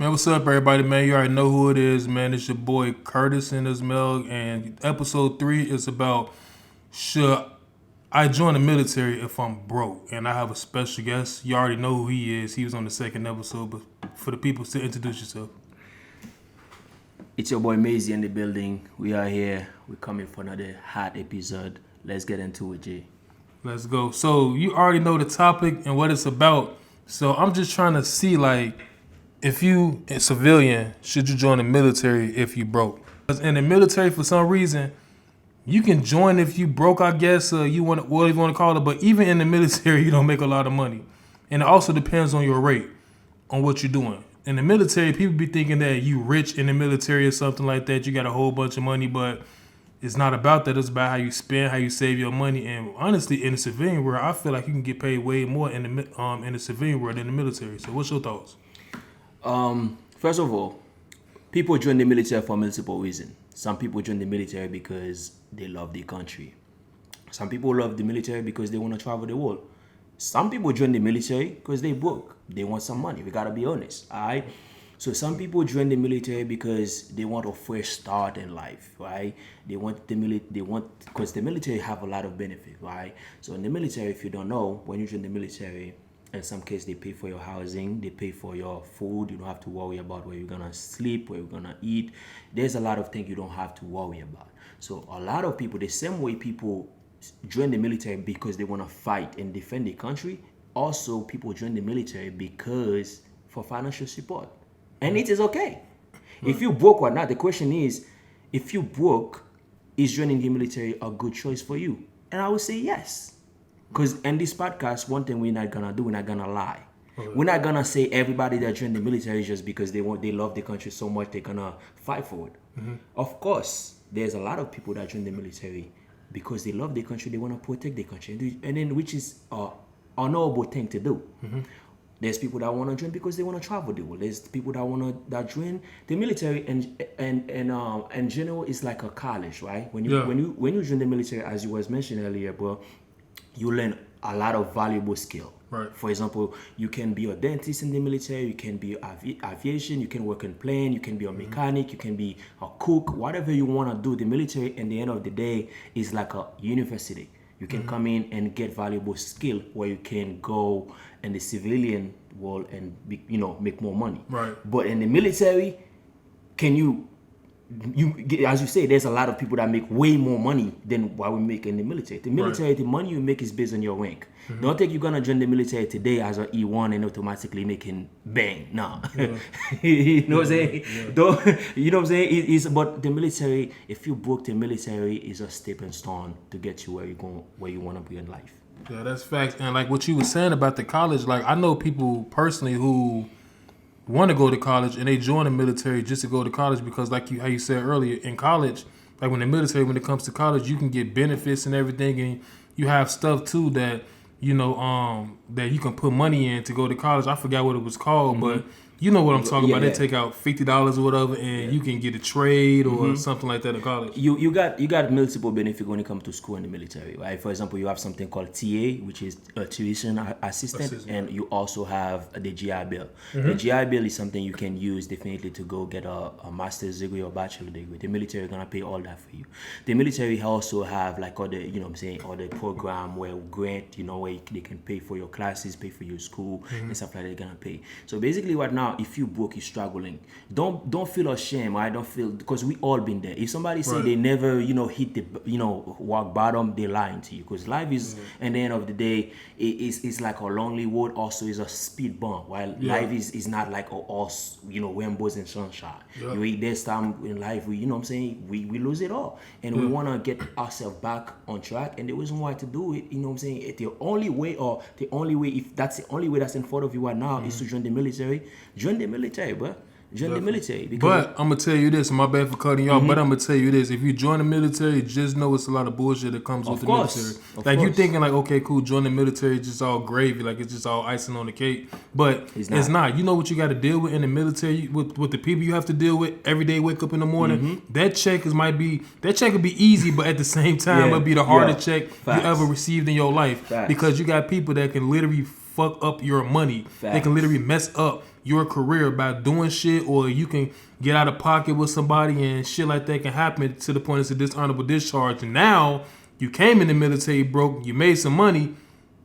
Man, what's up, everybody, man? You already know who it is, man. It's your boy Curtis in this milk, and episode 3 is about should I join the military if I'm broke? And I have a special guest. You already know who he is. He was on the second episode, but for the people, to introduce yourself. It's your boy Maisie in the building. We are here. We're coming for another hot episode. Let's get into it, Jay. Let's go. So you already know the topic and what it's about. So I'm just trying to see, like, if you a civilian, should you join the military if you broke? Because in the military, for some reason, you can join if you broke, I guess. You want whatever you want to call it. But even in the military, you don't make a lot of money, and it also depends on your rate, on what you're doing. In the military, people be thinking that you rich in the military or something like that. You got a whole bunch of money, but it's not about that. It's about how you spend, how you save your money. And honestly, in the civilian world, I feel like you can get paid way more in the civilian world than the military. So, what's your thoughts? First of all, people join the military for multiple reasons. Some people join the military because they love the country. Some people love the military because they want to travel the world. Some people join the military because they broke. They want some money. We gotta be honest, all right? So some people join the military because they want a fresh start in life, right? They want because the military have a lot of benefit, right? So in the military, if you don't know, when you join the military, in some case, they pay for your housing, they pay for your food. You don't have to worry about where you're gonna sleep, where you're gonna eat. There's a lot of things you don't have to worry about. So a lot of people, the same way people join the military because they want to fight and defend the country, also people join the military because for financial support. And it is okay. If you broke or not, the question is, if you broke, is joining the military a good choice for you? And I would say yes. Because in this podcast, one thing we're not gonna do, we're not gonna lie. We're not gonna say everybody that joined the military just because they love the country so much they're gonna fight for it. Of course, there's a lot of people that join the military because they love the country, they want to protect the country, and then which is a honorable thing to do. There's people that want to join because they want to travel the world. There's people that join the military, and in general, it's like a college, right? When you join the military, as you was mentioning earlier, bro, you learn a lot of valuable skill. Right. For example, you can be a dentist in the military, you can be aviation, you can work in plane, you can be a mechanic, you can be a cook, whatever you want to do. The military, at the end of the day, is like a university. You can come in and get valuable skill where you can go in the civilian world and make more money. Right. But in the military, can you as you say, there's a lot of people that make way more money than what we make in the military. The military, The money you make is based on your rank. Don't think you're gonna join the military today as an E1 and automatically making bang. No, you know what I'm saying? You know what I'm saying? But the military, if you broke, the military is a stepping stone to get you where you want to be in life. Yeah, that's facts. And like what you were saying about the college, like I know people personally who want to go to college and they join the military just to go to college because, like how you said earlier, in college, like when it comes to college, you can get benefits and everything, and you have stuff too that that you can put money in to go to college. I forgot what it was called, but you know what I'm talking about. They take out $50 or whatever, and you can get a trade or something like that in college. You got multiple benefits when it comes to school in the military, right? For example, you have something called TA, which is a tuition assistant, and you also have the GI Bill. The GI Bill is something you can use definitely to go get a master's degree or bachelor degree. The military is gonna pay all that for you. The military also have like all the program where grant, where they can pay for your classes, pay for your school and stuff like that. They're gonna pay. So basically, right now, if you broke, you're struggling, don't feel ashamed. I don't feel, because we all been there. If somebody say they never hit the rock bottom, they lying to you, because life is at the end of the day, it's like a lonely road. Also is a speed bump, while life is not like all rainbows and sunshine. There's time in life we we lose it all, and we want to get ourselves back on track. And the reason why to do it, the only way, if that's the only way that's in front of you right now, is to join the military. Join the military, bro. Join the military. But I'm going to tell you this. My bad for cutting you off, but I'm going to tell you this. If you join the military, just know it's a lot of bullshit that comes with the military. Like, you thinking like, okay, cool, join the military, just all gravy. Like, it's just all icing on the cake. But it's not. You know what you got to deal with in the military, with the people you have to deal with every day, wake up in the morning. That check could be easy, but at the same time, it'll be the hardest check you ever received in your life. Because you got people that can literally fuck up your money. They can literally mess up your career by doing shit, or you can get out of pocket with somebody and shit like that can happen to the point it's a dishonorable discharge. And now you came in the military broke, you made some money,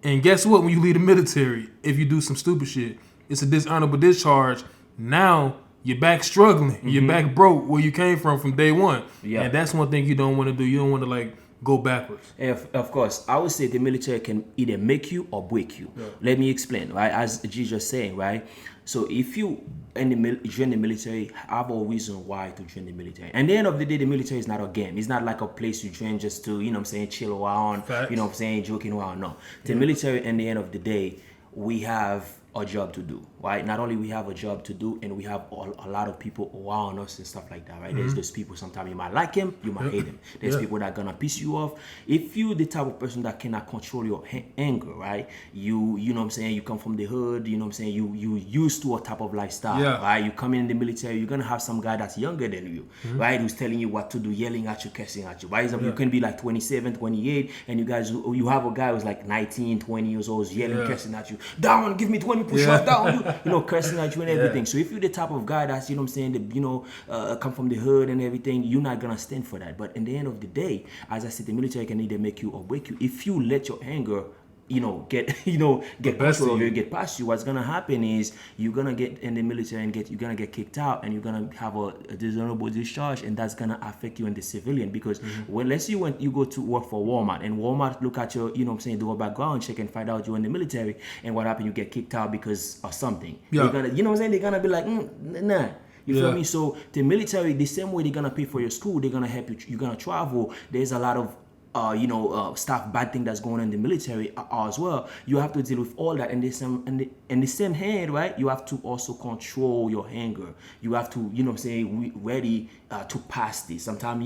and guess what? When you leave the military, if you do some stupid shit, it's a dishonorable discharge. Now you're back struggling. You're back broke where you came from day one. Yeah. And that's one thing you don't want to do. You don't want to like go backwards. Of course, I would say the military can either make you or break you. Yeah. Let me explain, right? As G just saying, right? So if you join the military, have a reason why to join the military. And at the end of the day, the military is not a game. It's not like a place you join just to, you know what I'm saying, chill around, Facts. you know what I'm saying, joking around. No. The military, at the end of the day, we have a job to do, right? Not only we have a job to do, and we have a lot of people around us and stuff like that, right? There's those people, sometimes you might like him, you might hate him. There's people that are gonna piss you off. If you the type of person that cannot control your anger, right? You know what I'm saying, you come from the hood, you know what I'm saying, you used to a type of lifestyle, right? You come in the military, you're gonna have some guy that's younger than you, right? Who's telling you what to do, yelling at you, cursing at you, right? You can be like 27, 28, and you have a guy who's like 19, 20 years old, yelling, cursing at you, down, give me 20 push-ups, down, you know, cursing at you and everything. So if you're the type of guy that's, you know what I'm saying, that, you know, come from the hood and everything, you're not gonna stand for that. But in the end of the day, as I said, the military can either make you or break you. If you let your anger, get control of you, get past you, what's gonna happen is you're gonna get in the military and you're gonna get kicked out, and you're gonna have a dishonorable discharge, and that's gonna affect you in the civilian. Because when, let's say when you go to work for Walmart, and Walmart look at your, you know what I'm saying, do a background check and find out you're in the military, and what happened, you get kicked out because of something. They're gonna, you know what I'm saying, they're gonna be like, nah. You feel me? So the military, the same way they're gonna pay for your school, they're gonna help you. You're gonna travel. There's a lot of stuff, bad thing that's going on in the military as well. You have to deal with all that. And in the same hand, right? You have to also control your anger. You have to, you know what I'm saying, ready to pass this. Sometimes,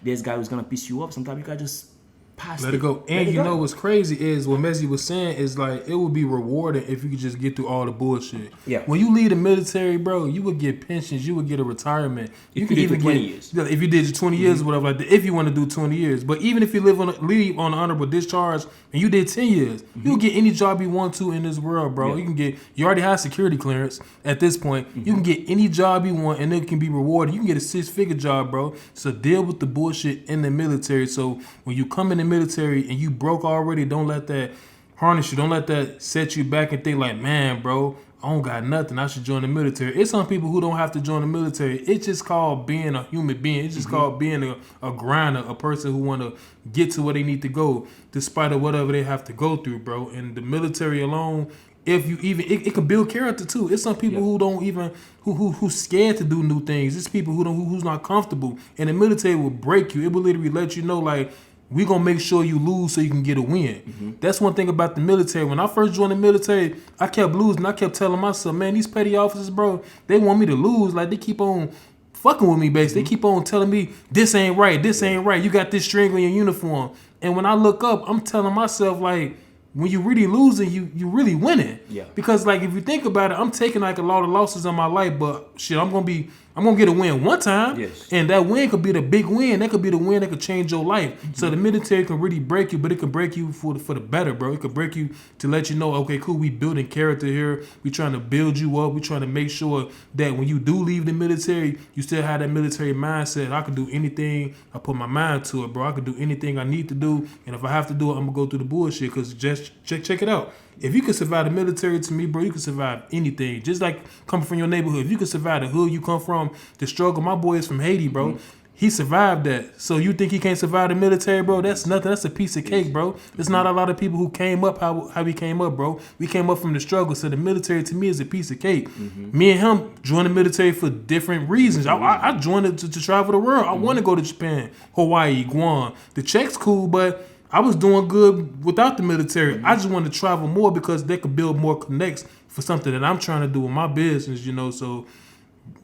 there's guy who's gonna piss you off. Sometimes you gotta just pass Let it go. And you know what's crazy is what Messi was saying is like it would be rewarding if you could just get through all the bullshit. Yeah. When you leave the military, bro, you would get pensions, you would get a retirement. You could even get 20 years. If you did your 20 years or whatever, like that, if you want to do 20 years. But even if you leave on an honorable discharge and you did 10 years, you'll get any job you want to in this world, bro. Yeah. You already have security clearance at this point. You can get any job you want and it can be rewarded. You can get a 6-figure job, bro. So deal with the bullshit in the military. So when you come in the military and you broke already, don't let that harness you. Don't let that set you back and think like, man, bro, I don't got nothing. I should join the military. It's some people who don't have to join the military. It's just called being a human being. It's just called being a grinder, a person who want to get to where they need to go despite of whatever they have to go through, bro. And the military alone, if you even, it can build character too. It's some people who don't even, who's scared to do new things. It's people who's not comfortable. And the military will break you. It will literally let you know like, we gonna make sure you lose so you can get a win. That's one thing about the military. When I first joined the military, I kept losing. I kept telling myself, man, these petty officers, bro, they want me to lose. Like they keep on fucking with me, basically. They keep on telling me, this ain't right, this ain't right. You got this string on your uniform. And when I look up, I'm telling myself, like, when you really losing, you really winning. Yeah. Because like if you think about it, I'm taking like a lot of losses in my life, but shit, I'm gonna get a win one time. Yes. And that win could be the big win. That could be the win that could change your life. So the military can really break you, but it can break you for the better, bro. It could break you to let you know, okay, cool, we building character here. We trying to build you up. We trying to make sure that when you do leave the military, you still have that military mindset. I can do anything I put my mind to it, bro. I can do anything I need to do. And if I have to do it, I'm gonna go through the bullshit. Cause just check it out. If you could survive the military, to me, bro, you can survive anything. Just like coming from your neighborhood. If you could survive the hood you come from, the struggle. My boy is from Haiti, bro. He survived that. So you think he can't survive the military, bro? That's nothing. That's a piece of cake, bro. There's not a lot of people who came up how we came up, bro. We came up from the struggle. So the military, to me, is a piece of cake. Me and him joined the military for different reasons. I joined it to travel the world. I want to go to Japan, Hawaii, Guam. The check's cool, but I was doing good without the military. I just wanted to travel more because they could build more connects for something that I'm trying to do with my business, So,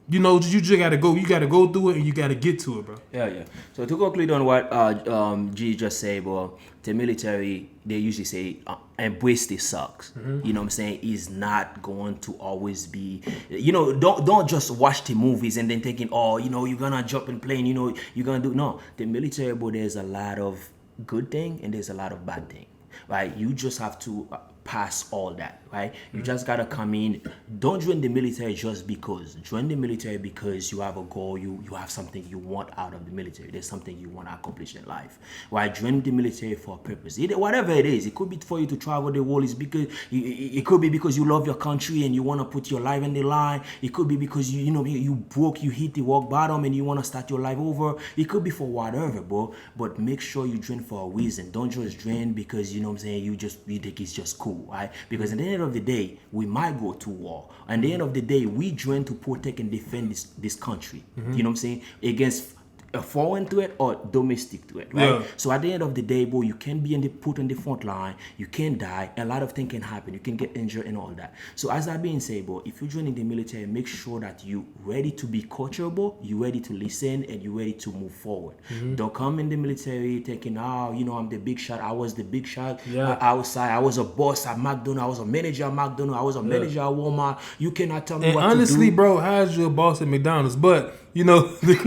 you just gotta go. You gotta go through it and you gotta get to it, bro. Yeah. So to conclude on what G just said, bro, the military, they usually say embrace the sucks. You know what I'm saying? Is not going to always be. Don't just watch the movies and then thinking, oh, you're gonna jump in plane. You're gonna do no. The military, bro, there's a lot of good thing and there's a lot of bad thing, right? You just have to pass all that, right? You just gotta come in. Don't join the military just because. Join the military because you have a goal. You have something you want out of the military. There's something you want to accomplish in life. Why join the military for a purpose? Whatever it is, it could be for you to travel the world. It's because it could be because you love your country and you want to put your life in the line. It could be because you broke, you hit the rock bottom and you want to start your life over. It could be for whatever, bro. But make sure you join for a reason. Don't just join because you think it's just cool, right? Because at the end of the day, we might go to war. At the end of the day, we join to protect and defend this country. You know what I'm saying? Against a foreign threat or domestic threat, right? Yeah. So at the end of the day, bro, you can be put on the front line. You can die. A lot of things can happen. You can get injured and all that. So as that being said, bro, if you're joining the military, make sure that you ready to be coachable, you ready to listen, and you ready to move forward. Don't come in the military thinking, I'm the big shot. I was the big shot outside. I was a boss at McDonald's. I was a manager at McDonald's. I was a manager at Walmart. You cannot tell me and what honestly, to do. bro, how's your boss at McDonald's? But the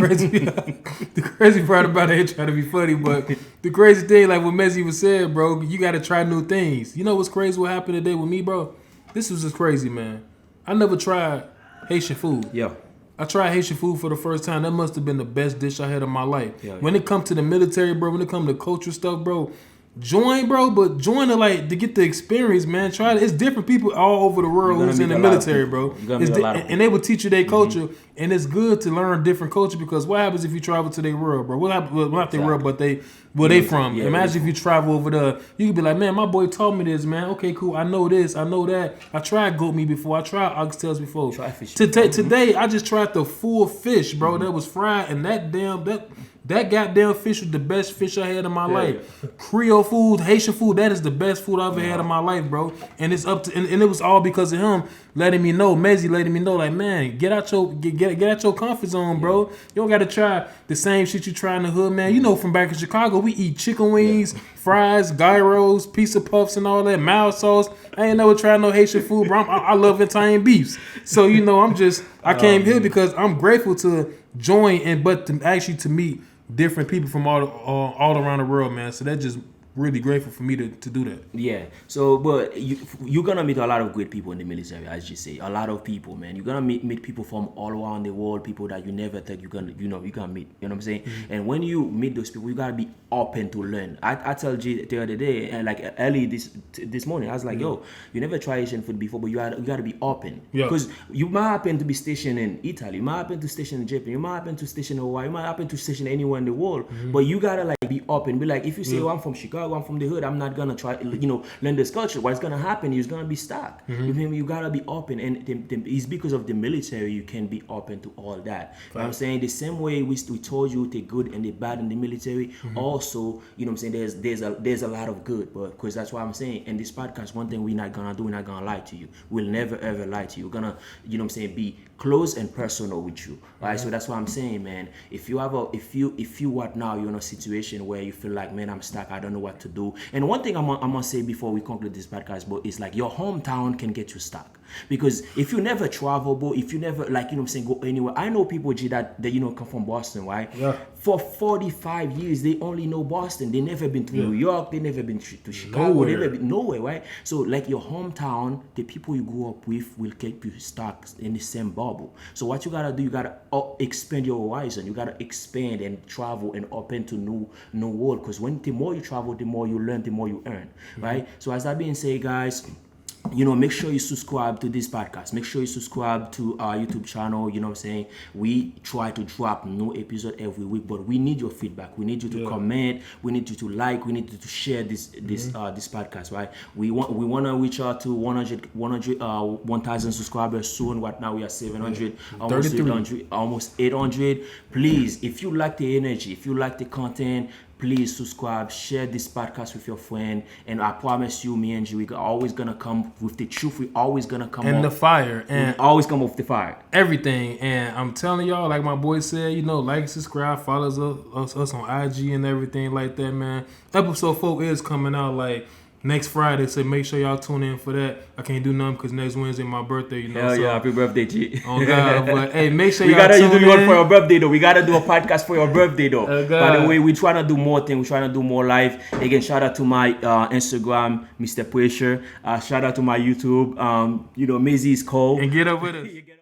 crazy part about it, trying to be funny, but the crazy thing, like what Messi was saying, bro, you got to try new things. You know what's crazy? What happened today with me, bro? This was just crazy, man. I never tried Haitian food. Yeah. I tried Haitian food for the first time. That must have been the best dish I had in my life. Yeah, when it comes to the military, bro, when it comes to culture stuff, bro, join to get the experience, man. Try it. It's different people all over the world who's in the military, bro. And they will teach you their culture, and it's good to learn different culture because what happens if you travel to their world, bro? Not their world, but where they from. Yeah, imagine if you travel over there, you could be like, man, my boy taught me this, man. Okay, cool. I know this, I know that. I tried goat meat before. I tried oxtails before. Try fish. Today, I just tried the full fish, bro. That was fried, and that goddamn fish was the best fish I had in my life. Creole food, Haitian food, that is the best food I ever had in my life, bro. And it's up to, and it was all because of him letting me know, Mezzy letting me know, like, man, get out your comfort zone, bro. You don't gotta try the same shit you try in the hood, man. You know, from back in Chicago, we eat chicken wings, fries, gyros, pizza puffs, and all that, mild sauce. I ain't never tried no Haitian food, bro. I love Italian beefs. So, I came here because I'm grateful to join but to meet different people from all around the world, man. So that's just really grateful for me to do that. Yeah. So, but you're gonna meet a lot of great people in the military, as you say. A lot of people, man. You're gonna meet people from all around the world, people that you never thought you're gonna meet. You know what I'm saying? And when you meet those people, you gotta be open to learn. I tell G the other day, and like early this morning, I was like, yo, you never tried Asian food before, but you gotta be open. Because you might happen to be stationed in Italy, you might happen to station in Japan, you might happen to station in Hawaii, you might happen to station anywhere in the world. But you gotta like be open. Be like, if you say, oh, I'm from Chicago, I'm from the hood, I'm not gonna try, learn this culture. What's gonna happen? You're gonna be stuck. You gotta be open, and it's because of the military you can be open to all that. Right. I'm saying the same way we told you the good and the bad in the military. Also, I'm saying there's a lot of good, but because that's why I'm saying in this podcast, one thing we're not gonna lie to you. We'll never ever lie to you. We're gonna, be close and personal with you, right? So that's what I'm saying, man. If you what now you're in a situation where you feel like, man, I'm stuck, I don't know what to do. And one thing I'm gonna say before we conclude this podcast, but it's like your hometown can get you stuck. Because if you never travel, bro, if you never go anywhere. I know people, G, that come from Boston, right? Yeah. For 45 years, they only know Boston. They never been to New York. They never been to Chicago. They never been nowhere, right? So like your hometown, the people you grew up with will keep you stuck in the same bubble. So what you gotta do, you gotta expand your horizon. You gotta expand and travel and open to new world. Because the more you travel, the more you learn, the more you earn, right? So as that being said, guys, make sure you subscribe to this podcast. Make sure you subscribe to our YouTube channel. You know what I'm saying? We try to drop new episode every week, but we need your feedback. We need you to comment. We need you to like. We need you to share this podcast, right? We want to reach out to 1,000 subscribers soon. Right now we are 700, almost 800. Please, if you like the energy, if you like the content, please subscribe, share this podcast with your friend, and I promise you, me and you, we're always gonna come with the truth. We're always gonna come and the fire, and always come with the fire. Everything, and I'm telling y'all, like my boy said, like, subscribe, follow us on IG and everything like that, man. Episode 4 is coming out like next Friday. So make sure y'all tune in for that. I can't do nothing because next Wednesday my birthday. You know. Hell so, yeah, happy birthday, G. Oh God, but hey, make sure we y'all gotta tune do one in. for your birthday though. We gotta do a podcast for your birthday though. Oh, By the God. way, we're trying to do more things. We're trying to do more live. Again, shout out to my Instagram, Mr. Pressure. Shout out to my YouTube. Maisy is Cole. And get up with us.